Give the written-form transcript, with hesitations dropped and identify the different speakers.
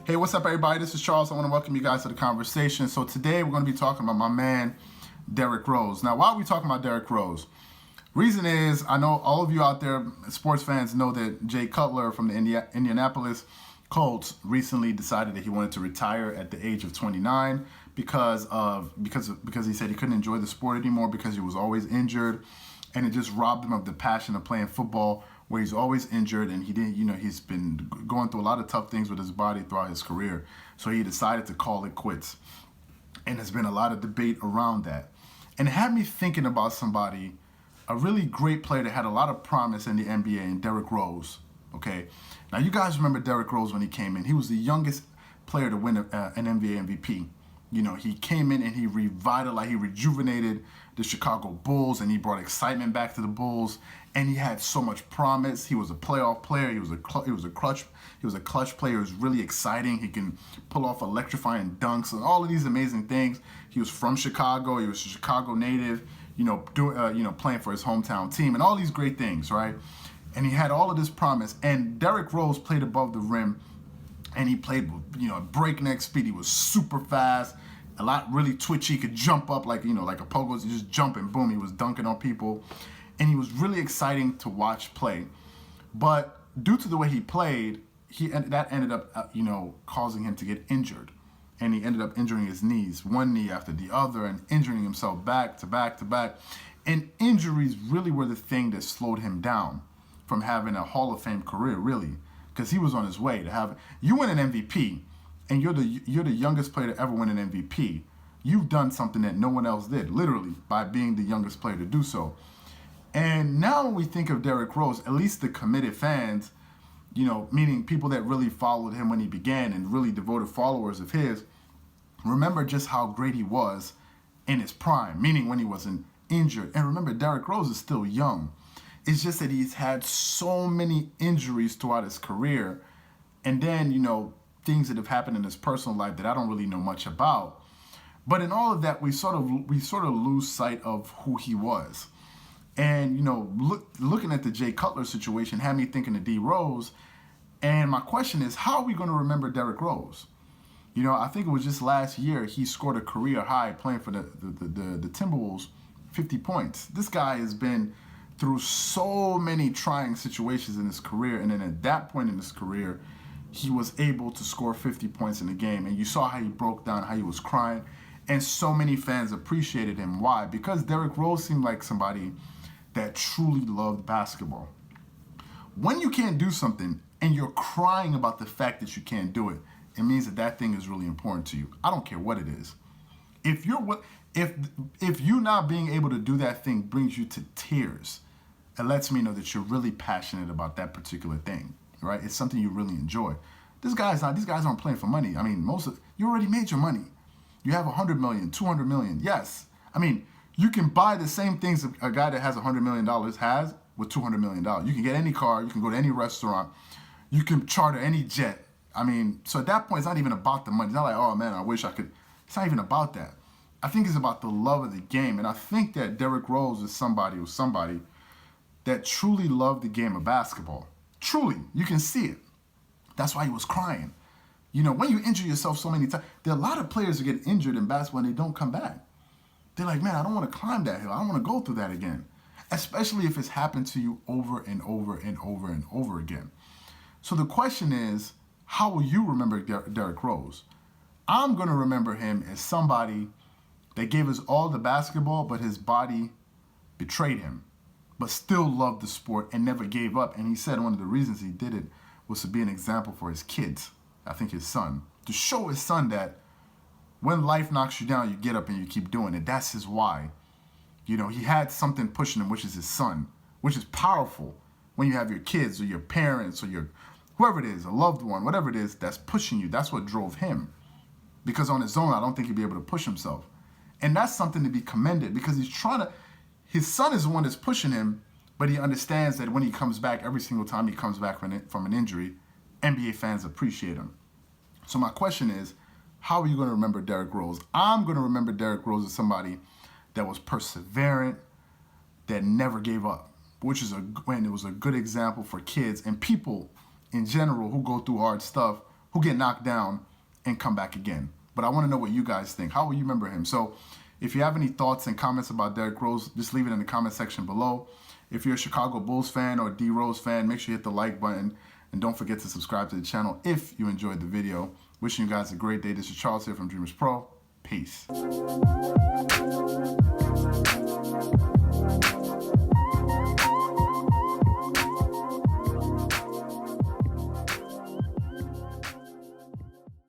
Speaker 1: Hey, what's up, everybody? This is Charles. I want to welcome you guys to the conversation. So today we're going to be talking about my man, Derrick Rose. Now, why are we talking about Derrick Rose? Reason is, I know all of you out there, sports fans, know that Jay Cutler from the Indianapolis Colts recently decided that he wanted to retire at the age of 29 because he said he couldn't enjoy the sport anymore because he was always injured, and it just robbed him of the passion of playing football, where he's always injured and he didn't, he's been going through a lot of tough things with his body throughout his career. So he decided to call it quits. And there's been a lot of debate around that. And it had me thinking about somebody, a really great player that had a lot of promise in the NBA, and Derrick Rose. Okay. Now you guys remember Derrick Rose when he came in. He was the youngest player to win an NBA MVP. He came in and he revitalized, he rejuvenated the Chicago Bulls, and he brought excitement back to the Bulls. And he had so much promise. He was a playoff player. He was a clutch player. He was really exciting. He can pull off electrifying dunks and all of these amazing things. He was from Chicago. He was a Chicago native. Playing for his hometown team and all these great things, right? And he had all of this promise. And Derrick Rose played above the rim, and he played with breakneck speed. He was super fast, a lot really twitchy. He could jump up like a pogo, just jump and boom, he was dunking on people. And he was really exciting to watch play. But due to the way he played, that ended up causing him to get injured. And he ended up injuring his knees, one knee after the other, and injuring himself back to back to back. And injuries really were the thing that slowed him down from having a Hall of Fame career, really, because he was on his way to have. You win an MVP, and you're the youngest player to ever win an MVP. You've done something that no one else did, literally, by being the youngest player to do so. And now when we think of Derrick Rose, at least the committed fans, meaning people that really followed him when he began and really devoted followers of his, remember just how great he was in his prime, meaning when he wasn't injured. And remember, Derrick Rose is still young. It's just that he's had so many injuries throughout his career, and then, things that have happened in his personal life that I don't really know much about. But in all of that, we sort of lose sight of who he was. And, looking at the Jay Cutler situation had me thinking of D. Rose. And my question is, how are we going to remember Derrick Rose? I think it was just last year he scored a career high playing for the Timberwolves, 50 points. This guy has been through so many trying situations in his career. And then at that point in his career, he was able to score 50 points in a game. And you saw how he broke down, how he was crying. And so many fans appreciated him. Why? Because Derrick Rose seemed like somebody that truly loved basketball. When you can't do something and you're crying about the fact that you can't do it, it means that thing is really important to you. I don't care what it is. If you not being able to do that thing brings you to tears, it lets me know that you're really passionate about that particular thing, right? It's something you really enjoy. These guys aren't playing for money. I mean, you already made your money. You have 100 million, 200 million. Yes. I mean, you can buy the same things a guy that has $100 million has with $200 million. You can get any car. You can go to any restaurant. You can charter any jet. I mean, so at that point, it's not even about the money. It's not like, oh, man, I wish I could. It's not even about that. I think it's about the love of the game. And I think that Derrick Rose is somebody that truly loved the game of basketball. Truly. You can see it. That's why he was crying. When you injure yourself so many times, there are a lot of players who get injured in basketball and they don't come back. They're like, man, I don't want to climb that hill. I don't want to go through that again. Especially if it's happened to you over and over and over and over again. So the question is, how will you remember Derrick Rose? I'm going to remember him as somebody that gave us all the basketball, but his body betrayed him, but still loved the sport and never gave up. And he said one of the reasons he did it was to be an example for his kids, I think his son, to show his son that when life knocks you down, you get up and you keep doing it. That's his why. He had something pushing him, which is his son, which is powerful when you have your kids or your parents or your whoever it is, a loved one, whatever it is that's pushing you. That's what drove him. Because on his own, I don't think he'd be able to push himself. And that's something to be commended, because his son is the one that's pushing him, but he understands that when he comes back, every single time he comes back from an injury, NBA fans appreciate him. So my question is, how are you going to remember Derrick Rose? I'm going to remember Derrick Rose as somebody that was perseverant, that never gave up, which it was a good example for kids and people in general who go through hard stuff, who get knocked down and come back again. But I want to know what you guys think. How will you remember him? So if you have any thoughts and comments about Derrick Rose, just leave it in the comment section below. If you're a Chicago Bulls fan or a D Rose fan, make sure you hit the like button. And don't forget to subscribe to the channel if you enjoyed the video. Wishing you guys a great day. This is Charles here from Dreamers Pro. Peace.